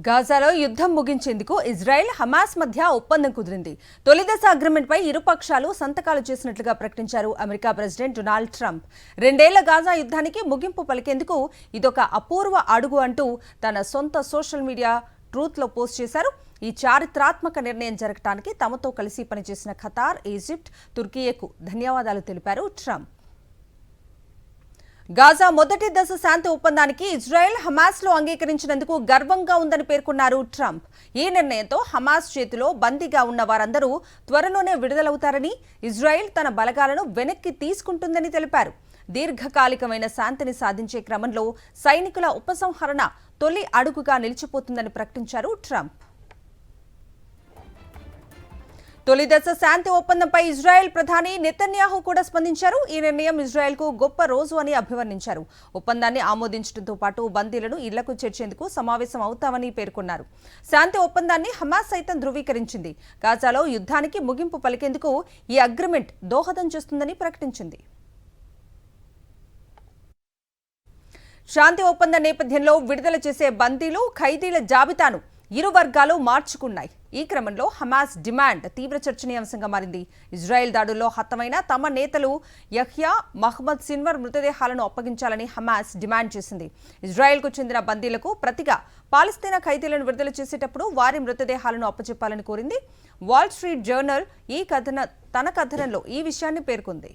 గాజాలో యుద్ధం ముగించేందుకు Israel Hamas మధ్య ఒప్పందం కుదిరింది. తొలి దశ అగ్రిమెంట్పై ఇరు పక్షాలు సంతకాలు చేసినట్లుగా ప్రకటించారు అమెరికా ప్రెసిడెంట్ డొనాల్డ్ ట్రంప్. 2 ఏళ్ల గాజా యుద్ధానికి ముగింపు పలికేందుకు ఇదొక అపూర్వ అడుగు అంటూ తన సొంత సోషల్ మీడియా ట్రూత్లో పోస్ట్ చేశారు. ఈ చారిత్రాత్మక నిర్ణయం జరగడానికి తమతో కలిసి పనిచేసిన ఖతార్, ఈజిప్ట్, తుర్కీయకు ధన్యవాదాలు తెలిపారు ట్రంప్. గాజా మొదటి దశ శాంతి ఒప్పందానికి ఇజ్రాయెల్ హమాస్లో అంగీకరించినందుకు గర్వంగా ఉందని పేర్కొన్నారు ట్రంప్. ఈ నిర్ణయంతో హమాస్ చేతిలో బందీగా ఉన్న వారందరూ త్వరలోనే విడుదలవుతారని, ఇజ్రాయెల్ తన బలగాలను వెనక్కి తీసుకుంటుందని తెలిపారు. దీర్ఘకాలికమైన శాంతిని సాధించే క్రమంలో సైనికుల ఉపసంహరణ తొలి అడుగుగా నిలిచిపోతుందని ప్రకటించారు ట్రంప్. తొలి దశ శాంతి ఒప్పందంపై ఇజ్రాయెల్ ప్రధాని నెతన్యాహు కూడా స్పందించారు. ఈ నిర్ణయం ఇజ్రాయెల్కు గొప్ప రోజు అని అభివర్ణించారు. ఒప్పందాన్ని ఆమోదించడంతో పాటు బందీలను ఇళ్లకు చేర్చేందుకు సమావేశం అవుతామని పేర్కొన్నారు. శాంతి ఒప్పందాన్ని హమాస్ సైతం ధృవీకరించింది. గాజాలో యుద్ధానికి ముగింపు పలికేందుకు ఈ అగ్రిమెంట్ దోహదం చేస్తుందని ప్రకటించింది. శాంతి ఒప్పందం నేపథ్యంలో విడుదల చేసే బందీలు, ఖైదీల జాబితాను ఇరు వర్గాలు మార్చుకున్నాయి. ఈ క్రమంలో హమాస్ డిమాండ్ తీవ్ర చర్చనీయాంశంగా మారింది. ఇజ్రాయెల్ దాడుల్లో హతమైన తమ నేతలు యహ్యా, మహ్మద్ సిన్వర్ మృతదేహాలను అప్పగించాలని హమాస్ డిమాండ్ చేసింది. ఇజ్రాయెల్కు చెందిన బందీలకు ప్రతిగా పాలస్తీనా ఖైదీలను విడుదల చేసేటప్పుడు వారి మృతదేహాలను అప్పచెప్పాలని కోరింది. వాల్ స్ట్రీట్ జర్నల్ తన కథనంలో ఈ విషయాన్ని పేర్కొంది.